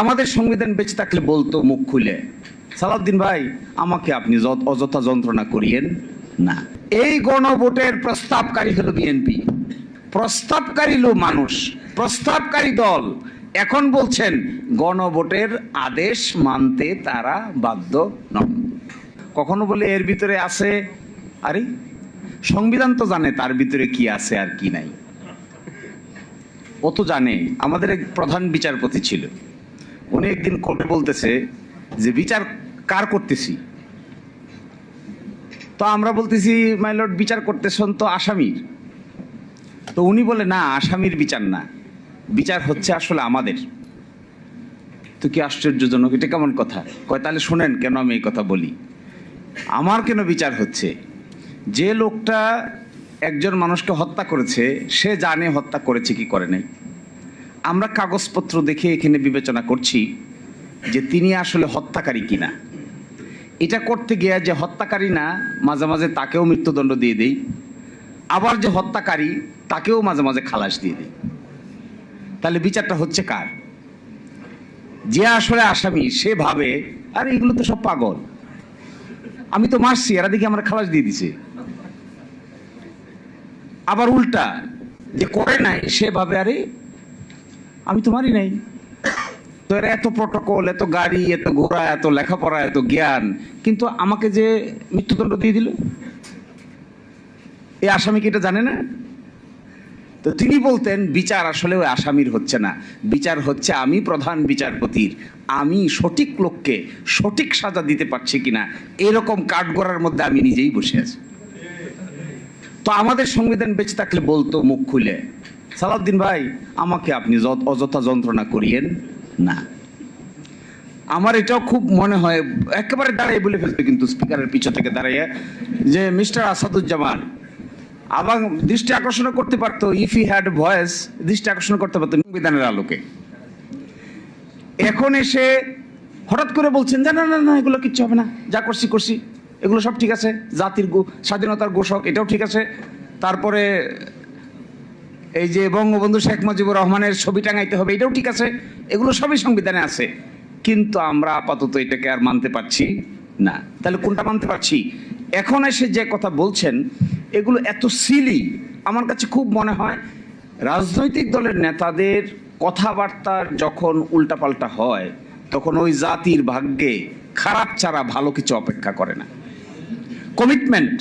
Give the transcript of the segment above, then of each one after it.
আমাদের সংবিধান বেঁচে থাকলে বলতো মুখ খুলে, সালাউদ্দিন ভাই আমাকে আপনি অযথা যন্ত্রণা করিয়েন না। এই গণভোটের প্রস্তাবকারী হলো বিএনপি, প্রস্তাবকারী হলো মানুষ, প্রস্তাবকারী দল। এখন বলছেন গণভোটের আদেশ মানতে তারা বাধ্য নন। কখনো বলে এর ভিতরে আছে, আরে সংবিধান তো জানে তার ভিতরে কি আছে আর কি নাই। ও তো জানে। আমাদের এক প্রধান বিচারপতি ছিল, উনি একদিন কোর্টে বলতেছে যে বিচার কার করতেছি, তো আমরা বলতেছি মাই লর্ড বিচার করতেছেন তো আসামির। তো উনি বলে না, আসামির বিচার না, বিচার হচ্ছে আসলে আমাদের। তো কি আশ্চর্যজনক, এটা কেমন কথা? কয় তাহলে শোনেন কেন আমি এই কথা বলি। আমার কেন বিচার হচ্ছে? যে লোকটা একজন মানুষকে হত্যা করেছে সে জানে হত্যা করেছে কি করে নাই। আমরা কাগজপত্র দেখে এখানে বিবেচনা করছি যে তিনি আসলে হত্যাকারী কিনা। এটা করতে গিয়ে যে হত্যাকারী না, মাঝে মাঝে তাকেও মৃত্যুদণ্ড দিয়ে দেই, আবার যে হত্যাকারী তাকেও মাঝে মাঝে খালাস দিয়ে দেই। তাহলে বিচারটা হচ্ছে কার? যে আসলে আসামি সে ভাবে আরে এগুলো তো সব পাগল, আমি তো মারছি, এরা দেখি আমার খালাস দিয়ে দিছে। আবার উল্টা যে করে নাই সে ভাবে আরে আমি তো মারি নাই, তো এরা এত প্রটোকল, এত গাড়ি, এত ঘোড়া, এত লেখাপড়া, এত জ্ঞান, কিন্তু আমাকে যে মৃত্যুদণ্ড দিয়ে দিল, এই আসামি কি এটা জানে না? তো তিনি বলতেন বিচার আসলে ওই আসামির হচ্ছে না, বিচার হচ্ছে আমি প্রধান বিচারপতির, আমি সঠিক লোককে সঠিক সাজা দিতে পারছি কিনা, এরকম কাঠগড়ার মধ্যে আমি নিজেই বসে আছি। তো আমাদের সংবিধান বেঁচে থাকলে বলতো মুখ খুলে, সালাউদ্দিন ভাই আমাকে আপনি অযথা যন্ত্রণা করিয়েন না। আমার এটাও খুব মনে হয়, একেবারে দাঁড়িয়ে বলে ফেলতো কিন্তু স্পিকারের পিছন থেকে দাঁড়িয়ে, যে মিস্টার আসাদুজ্জামান আবার দৃষ্টি আকর্ষণ করতে পারতো, ইফ ই হ্যাড ভয়েস, দৃষ্টি আকর্ষণ করতে পারতো সংবিধানের আলোকে। এখন এসে হঠাৎ করে বলছেন যে না না না এগুলো কিচ্ছু হবে না, যা করছি করছি, এগুলো সব ঠিক আছে, জাতির স্বাধীনতার ঘোষক এটাও ঠিক আছে, তারপরে এই যে বঙ্গবন্ধু শেখ মুজিবুর রহমানের ছবি টাঙাইতে হবে এটাও ঠিক আছে, এগুলো সবই সংবিধানে আছে, কিন্তু আমরা আপাতত এটাকে আর মানতে পারছি না। তাহলে কোনটা মানতে পারছি? এখন এসে যে কথা বলছেন এগুলো এত সিলি, আমার কাছে খুব মনে হয় রাজনৈতিক দলের নেতাদের কথাবার্তার যখন উল্টাপাল্টা হয় তখন ওই জাতির ভাগ্যে খারাপ ছাড়া ভালো কিছু অপেক্ষা করে না। কমিটমেন্ট,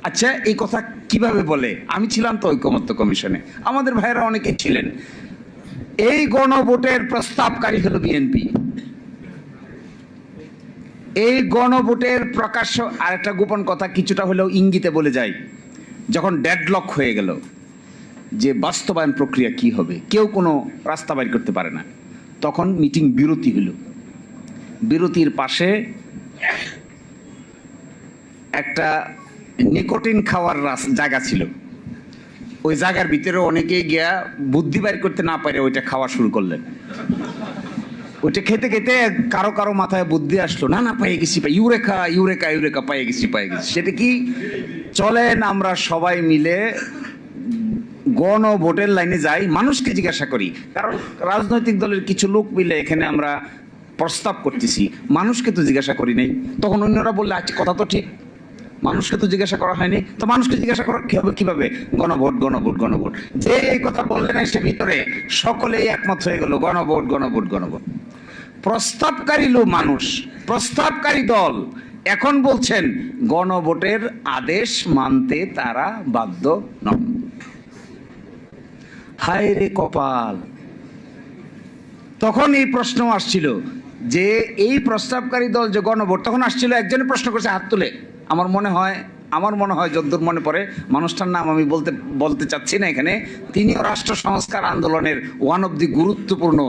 আচ্ছা এই কথা কিভাবে বলে? আমি ছিলাম তো ঐকমত্য কমিশনে, আমাদের ভাইয়েরা অনেকে ছিলেন। এই গণভোটের প্রস্তাবকারী হলো বিএনপি। এই গণভোটের প্রকাশ্য, আর একটা গোপন কথা কিছুটা হলেও ইঙ্গিতে বলে যায়, যখন ডেডলক হয়ে গেল যে বাস্তবায়ন প্রক্রিয়া কি হবে, কেউ কোনো রাস্তা বাইর করতে পারে না, তখন মিটিং বিরতি হলো। বিরতির পাশে একটা নিকোটিন খাওয়ার জায়গা ছিল, ওই জায়গার ভিতরে অনেকে গিয়া বুদ্ধি বাইর করতে না পারে ওইটা খাওয়া শুরু করলেন। ওইটা খেতে খেতে কারো কারো মাথায় বুদ্ধি আসলো, না না পাইয়ে গেছি, ইউরেকা ইউরেকা ইউরেকা পাইয়ে গেছি পাইয়ে গেছি। সেটা কি? চলেন আমরা সবাই মিলে গণভোটের লাইনে যাই, মানুষকে জিজ্ঞাসা করি। কারণ রাজনৈতিক দলের কিছু লোক মিলে এখানে আমরা প্রস্তাব করতেছি, মানুষকে তো জিজ্ঞাসা করি নাই। তখন অন্যরা বললে আচ্ছা কথা তো ঠিক, মানুষকে তো জিজ্ঞাসা করা হয়নি, তো মানুষকে জিজ্ঞাসা করা কিভাবে? গণভোট গণভোট গণভোট। যে এই কথা বললেন সে ভিতরে সকলেই একমত হয়ে গেল গণভোট গণভোট গণভোট। প্রস্তাবকারী লোক মানুষ, প্রস্তাবকারী দল এখন বলছেন গণভোটের আদেশ মানতে তারা বাধ্য নন। হায় রে কপাল! তখন এই প্রশ্ন আসছিল যে এই প্রস্তাবকারী দল যে গণভোট, তখন আসছিল একজনের প্রশ্ন করছে হাত তুলে, আমার মনে হয় যদ্দূর মনে পড়ে, মানুষটার নাম আমি বলতে চাচ্ছি না এখানে, তিনিও রাষ্ট্র সংস্কার আন্দোলনের ওয়ান অফ দি গুরুত্বপূর্ণ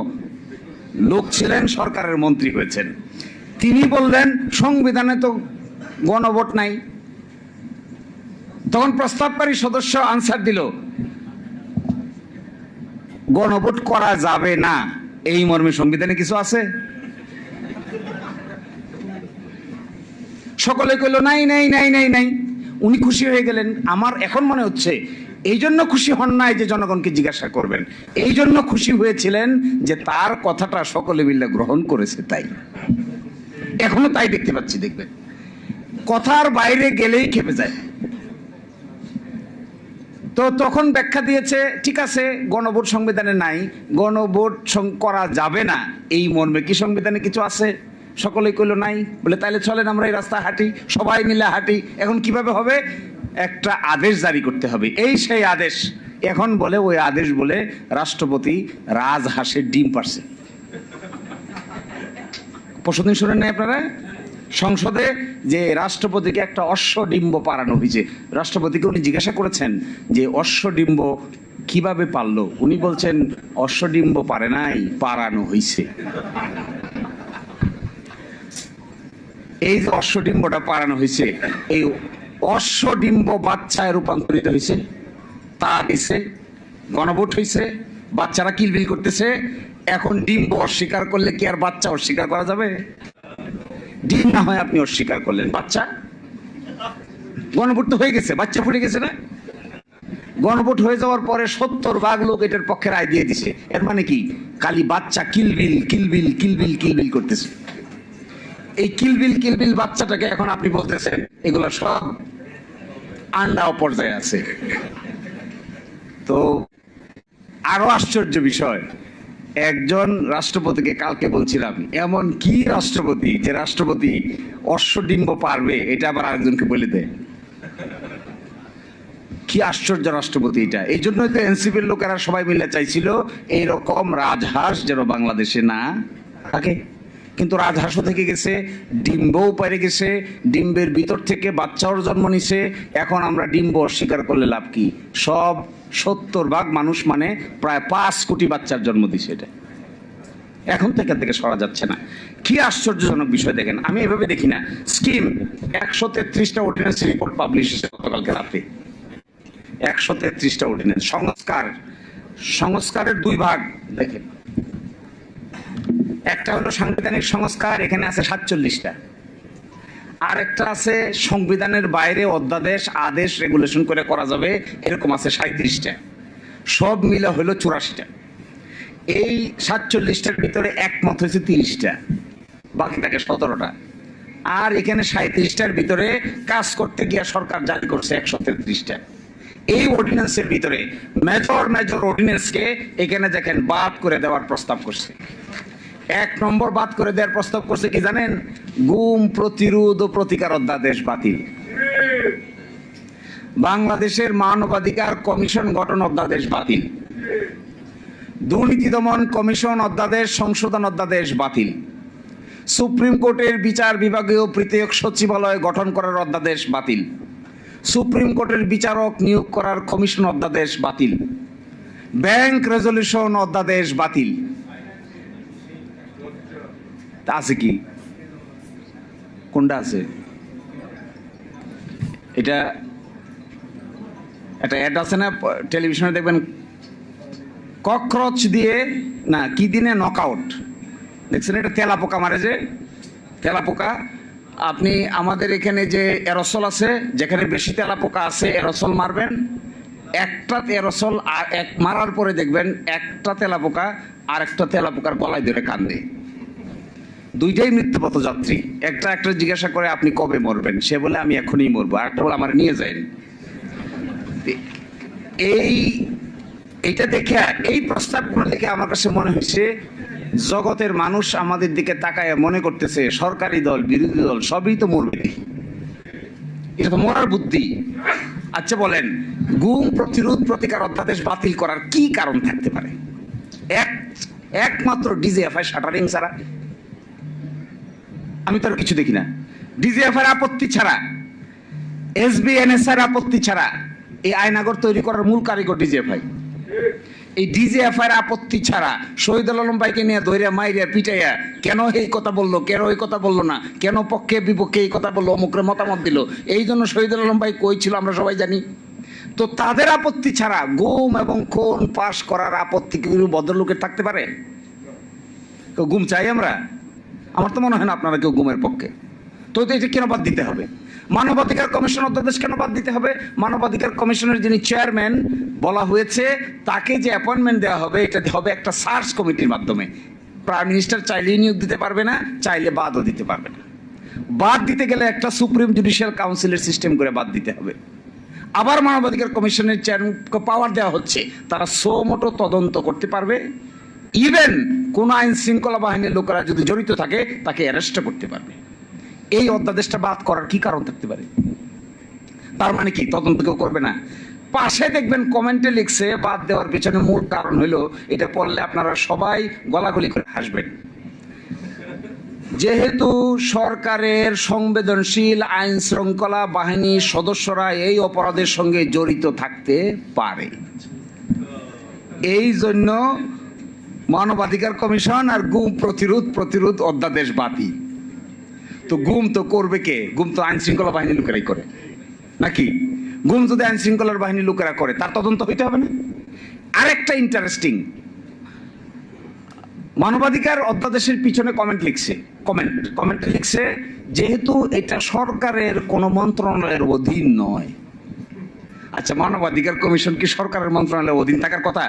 লোক ছিলেন, সরকারের মন্ত্রী হয়েছেন। তিনি বললেন সংবিধানে তো গণভোট নাই। তখন প্রস্তাবকারী সদস্য আনসার দিল গণভোট করা যাবে না, এই মর্মে সংবিধানে কিছু আছে? সকলে কইল নাই নাই নাই নাই নাই। উনি খুশি হয়ে গেলেন। আমার এখন মনে হচ্ছে এই জন্য খুশি হন নাই যে জনগণকে জিজ্ঞাসা করবেন, এই জন্য খুশি হয়েছিলেন যে তার কথাটা সকলে মিলে গ্রহণ করেছে। তাই এখনো তাই দেখতে পাচ্ছি, দেখবেন কথার বাইরে গেলেই খেপে যায়। তো তখন ব্যাখ্যা দিয়েছে, ঠিক আছে গণভোট সংবিধানে নাই, গণভোট করা যাবে না এই মর্মে কি সংবিধানে কিছু আছে? সকলেই কইলো নাই। বলে তাইলে চলেন আমরা এই রাস্তা হাঁটি, সবাই মিলে হাঁটি। এখন কিভাবে হবে? একটা আদেশ জারি করতে হবে। এই সেই আদেশ। এখন বলে ওই আদেশ বলে রাষ্ট্রপতি রাজহাঁসের ডিম পারছে। পরশুদিন শুনেন নাই আপনারা? সংসদে যে রাষ্ট্রপতিকে একটা অশ্বডিম্ব পারানো হয়েছে, রাষ্ট্রপতিকে উনি জিজ্ঞাসা করেছেন যে অশ্বডিম্ব কিভাবে পারলো? উনি বলছেন অশ্বডিম্ব পারে নাই, পারানো হয়েছে। এই যে অশ্বডিম্বটা পারানো হয়েছে, এই অশ্বডিম্ব বাচ্চায় রূপান্তরিত হয়েছে, তা দিছে, গণভোট হয়েছে, বাচ্চারা কিলবিল করতেছে। এখন ডিম্ব অস্বীকার করলে কি আর বাচ্চা অস্বীকার করা যাবে? ডিম না হয় আপনি অস্বীকার করলেন, বাচ্চা গণভোট তো হয়ে গেছে, বাচ্চা ফুটে গেছে না? গণভোট হয়ে যাওয়ার পরে 70 ভাগ লোক এটার পক্ষে রায় দিয়ে দিছে। এর মানে কি? খালি বাচ্চা কিলবিল কিলবিল কিলবিল কিলবিল করতেছে। এই কিলবিল কিলবিল বাচ্চাটাকে এখন আপনি বলতেছেন এগুলো সব আন্ডা পর্যায়ে আছে। তো আরো আশ্চর্য বিষয়, একজন রাষ্ট্রপতিকে কালকে বলছিলাম, এমন কি রাষ্ট্রপতি যে রাষ্ট্রপতি অশ্বডিম্ব পারবে এটা আবার আরেকজনকে বলে দেয়। কি আশ্চর্য রাষ্ট্রপতি এটা! এই জন্যই তো এনসিপির লোকেরা সবাই মিলে চাইছিল এইরকম রাজহাঁস যেন বাংলাদেশে না থাকে। কিন্তু রাজহাঁসও থেকে গেছে, ডিম্বও পেরে গেছে, ডিম্বের ভিতর থেকে বাচ্চাও জন্ম নিছে। এখন আমরা ডিম্ব অস্বীকার করলে লাভ কি? সব 70 ভাগ মানুষ মানে প্রায় 5 কোটি বাচ্চার জন্ম দিছে। এটা এখন থেকে সরা যাচ্ছে না। কি আশ্চর্যজনক বিষয় দেখেন, আমি এভাবে দেখি না। স্কিম 133টা অর্ডিন্যান্স রিপোর্ট পাবলিশ হয়েছে গতকালকে রাতে, 133টা অর্ডিন্যান্স। সংস্কারের 2 ভাগ দেখেন, একটা হলো সাংবিধানিক সংস্কার, এখানে আছে 47টা, আর একটা আছে সংবিধানের বাইরে অধ্যাদেশ, আদেশ, রেগুলেশন করে করা যাবে, এরকম আছে 37টা। সব মিলে হলো 84টা। এই 47টার ভিতরে একমত হয়েছে 30টা, বাকি থাকে 17টা। আর এখানে 37টার ভিতরে কাজ করতে গিয়ে সরকার জারি করছে 133টা। এই অর্ডিন্যান্সের ভিতরে মেজর অর্ডিন্যান্সকে এখানে দেখেন বাদ করে দেওয়ার প্রস্তাব করছে। 1 নম্বর বাদ করে দেওয়ার প্রস্তাব করছে কি জানেন? গুম প্রতিরোধ ও প্রতিকার অধ্যাদেশ বাতিল, বাংলাদেশের মানবাধিকার কমিশন গঠন অধ্যাদেশ বাতিল, দুর্নীতি দমন কমিশন অধ্যাদেশ সংশোধন অধ্যাদেশ বাতিল, সুপ্রিম কোর্টের বিচার বিভাগীয় পৃথক সচিবালয় গঠন করার অধ্যাদেশ বাতিল, সুপ্রিম কোর্টের বিচারক নিয়োগ করার কমিশন অধ্যাদেশ বাতিল, ব্যাংক রেজলিউশন অধ্যাদেশ বাতিল। আছে কি? কোনটা আছে? এটা একটা অ্যাড আছে না টেলিভিশনে, দেখবেন ককরোচ দিয়ে না কি দিনে নকআউট, দেখছেন? এটা তেলাপোকা মারে, যে তেলাপোকা। আপনি আমাদের এখানে যে এরসল আছে, যেখানে বেশি তেলাপোকা আছে এরসল মারবেন, একটা এরসল আর এক মারার পরে দেখবেন একটা তেলাপোকা আর একটা তেলাপোকার গলায় ধরে কান্দে। দুইটাই মৃত্যুপথ যাত্রী। একটা জিজ্ঞাসা করে আপনি কবে মরবেন, সে বলে আমি এখনই মরবো, আর একটা বলে আমার নিয়ে যান। এইটা দেখে, এই প্রস্তাবগুলো দেখে আমার কাছে মনে হয়েছে জগতের মানুষ আমাদের দিকে তাকায় মনে করতেছে সরকারি দল বিরোধী দল সবই তো মরবে, এটা তো মরার বুদ্ধি। আচ্ছা বলেন, গুম প্রতিরোধ প্রতিকার অধ্যাদেশ বাতিল করার কি কারণ থাকতে পারে? একমাত্র ডিজিএফআই শাটারিং ছাড়া আমি তো আর কিছু দেখি না। ডিজিএফআই আপত্তি ছাড়া, এসবিএনএসআর আপত্তি ছাড়া এই আয়নাগর তৈরি করার মূল কারিগর ডিজিএফআই। এই ডিজিএফআই আপত্তি ছাড়া শহীদুল আলম ভাইকে নিয়ে ধৈর্য মাইরিয়া পিটাইয়া কেন এই কথা বললো, কেন এই কথা বললো না, কেন পক্ষে বিপক্ষে এই কথা বললো, অমুকের মতামত দিল, এই জন্য শহীদুল আলম ভাই কই ছিল আমরা সবাই জানি। তো তাদের আপত্তি ছাড়া গুম এবং খুন পাশ করার আপত্তি কি ভদ্রলোকের থাকতে পারে? গুম চাই আমরা? আমার তো মনে হয় না আপনারা কেউ গুমের পক্ষে। তো এটা কেন বাদ দিতে হবে? মানবাধিকার কমিশন অধ্যাদেশ কেন বাদ দিতে হবে? মানবাধিকার কমিশনের যিনি চেয়ারম্যান বলা হয়েছে তাকে যে অ্যাপয়েন্টমেন্ট দেওয়া হবে এটা হবে একটা সার্চ কমিটির মাধ্যমে। প্রাইম মিনিস্টার চাইলেই নিয়োগ দিতে পারবে না, চাইলে বাদও দিতে পারবে না। বাদ দিতে গেলে একটা সুপ্রিম জুডিশিয়াল কাউন্সিলের সিস্টেম করে বাদ দিতে হবে। আবার মানবাধিকার কমিশনের চেয়ারম্যানকে পাওয়ার দেওয়া হচ্ছে, তারা সো মোটো তদন্ত করতে পারবে, ইভেন কোন আইন শৃঙ্খলা বাহিনীর লোকেরা যদি জড়িত থাকে তাকে অ্যারেস্ট করতে পারবে। এই অধ্যাদেশটা বাদ করার কি কারণ থাকতে পারে? তার মানে কি তদন্ত কেউ করবে না? পাশে দেখবেন কমেন্টে লিখছে বাদ দেওয়ার পেছনে মূল কারণ হলো, এটা পড়লে আপনারা সবাই গলাগলি করে হাসবেন, যেহেতু সরকারের সংবেদনশীল আইন শৃঙ্খলা বাহিনীর সদস্যরা এই অপরাধের সঙ্গে জড়িত থাকতে পারে, এই জন্য মানবাধিকার কমিশন আর গুম প্রতিরোধ অধ্যাদেশ বাতিল। তো গুম তো করবে কে? গুম তো আইন শৃঙ্খলা বাহিনীর লোকেরাই করে নাকি? গুম যদি আইন শৃঙ্খলার বাহিনীর লোকেরা করে তার তদন্ত হইতে হবে না? আরেকটা ইন্টারেস্টিং, মানবাধিকার অধ্যাদেশের পিছনে কমেন্ট লিখছে যেহেতু এটা সরকারের কোন মন্ত্রণালয়ের অধীন নয়। আচ্ছা, মানবাধিকার কমিশন কি সরকারের মন্ত্রণালয়ের অধীন থাকার কথা?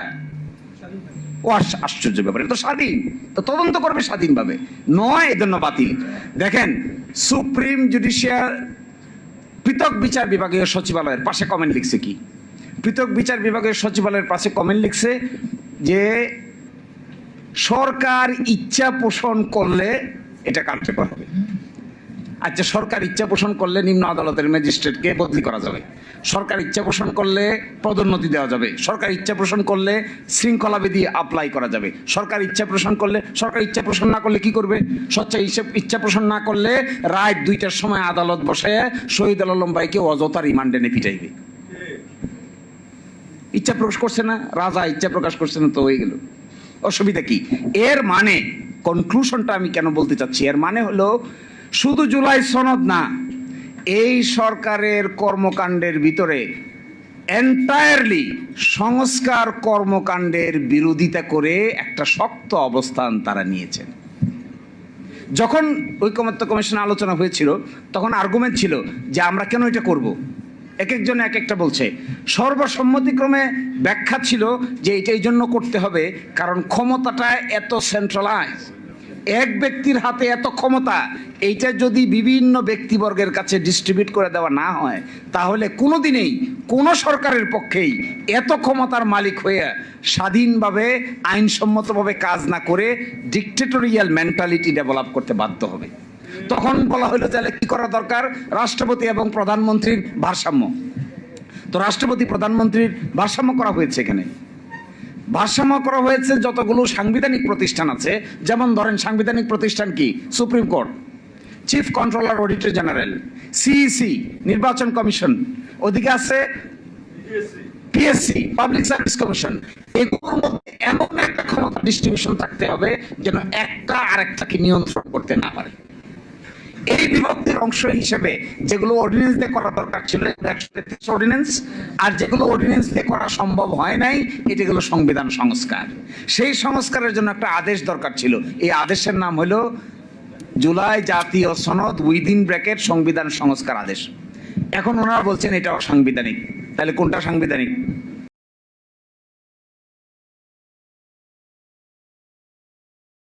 ও আশ্চর্য ব্যাপার, এটা তো স্বাধীন, তো তদন্ত করবে স্বাধীনভাবে, নয় এজন্য বাতিল। দেখেন, সুপ্রিম জুডিশিয়াল পৃথক বিচার বিভাগীয় সচিবালয়ের পাশে কমেন্ট লিখছে কি? পৃথক বিচার বিভাগীয় সচিবালয়ের পাশে কমেন্ট লিখছে যে সরকার ইচ্ছা পোষণ করলে এটা কার্যকর হবে। আচ্ছা, সরকার ইচ্ছা পোষণ করলে নিম্ন আদালতের ম্যাজিস্ট্রেটকে বদলি করা যাবে, সরকার ইচ্ছা পোষণ করলে পদোন্নতি দেওয়া যাবে, সরকার ইচ্ছা পোষণ করলে শৃঙ্খলাবিধি অ্যাপ্লাই করা যাবে, সরকার ইচ্ছা পোষণ করলে, সরকার ইচ্ছা পোষণ না করলে কি করবে? ইচ্ছা পোষণ না করলে রাত 2টার সময় আদালত বসে শহীদ আলম ভাইকে অযথা রিমান্ডে নিয়ে পিটাইবে। ইচ্ছা প্রকাশ করছে না, রাজা ইচ্ছা প্রকাশ করছে না, তো হয়ে গেল। অসুবিধা কি? এর মানে কনক্লুশনটা আমি কেন বলতে চাচ্ছি, এর মানে হলো শুধু জুলাই সনদ না, এই সরকারের কর্মকাণ্ডের ভিতরে এন্টায়ারলি সংস্কার কর্মকাণ্ডের বিরোধিতা করে একটা শক্ত অবস্থান তারা নিয়েছেন। যখন ঐকমত্য কমিশনে আলোচনা হয়েছিল তখন আর্গুমেন্ট ছিল যে আমরা কেন এটা করব, এক একজন এক একটা বলছে। সর্বসম্মতিক্রমে ব্যাখ্যা ছিল যে এটা এই জন্য করতে হবে কারণ ক্ষমতাটা এত সেন্ট্রালাইজ, এক ব্যক্তির হাতে এত ক্ষমতা, এইটা যদি বিভিন্ন ব্যক্তিবর্গের কাছে ডিস্ট্রিবিউট করে দেওয়া না হয় তাহলে কোনোদিনই কোনো সরকারের পক্ষেই এত ক্ষমতার মালিক হয়ে স্বাধীনভাবে আইনসম্মতভাবে কাজ না করে ডিক্টেটোরিয়াল মেন্টালিটি ডেভেলপ করতে বাধ্য হবে। তখন বলা হলো তাহলে কি করা দরকার? রাষ্ট্রপতি এবং প্রধানমন্ত্রীর ভারসাম্য। তো রাষ্ট্রপতি প্রধানমন্ত্রীর ভারসাম্য করা হয়েছে, এখানে ভারসাম্য করা হয়েছে যতগুলো সাংবিধানিক প্রতিষ্ঠান আছে, যেমন ধরেন সাংবিধানিক প্রতিষ্ঠান কি? Supreme court, chief controller auditor general, CEC নির্বাচন কমিশন, ওদিকে আছে পিএসসি পাবলিক সার্ভিস কমিশন। এগুলোর মধ্যে এমন একটা ক্ষমতা ডিস্ট্রিবিউশন থাকতে হবে যেন একটা আরেকটাকে নিয়ন্ত্রণ করতে না পারে। এই বিভক্তির অংশ হিসেবে যেগুলো অর্ডিন্যান্স দিয়ে করা দরকার ছিল 133 অর্ডিন্যান্স, আর যেগুলো অর্ডিন্যান্স দিয়ে করা সম্ভব হয় নাই এটা হলো সংবিধান সংস্কার। সেই সংস্কারের জন্য একটা আদেশ দরকার ছিল, এই আদেশের নাম হলো জুলাই জাতীয় সনদ উইদিন ব্র্যাকেট সংবিধান সংস্কার আদেশ। এখন ওনারা বলছেন এটা অসাংবিধানিক। তাহলে কোনটা সাংবিধানিক?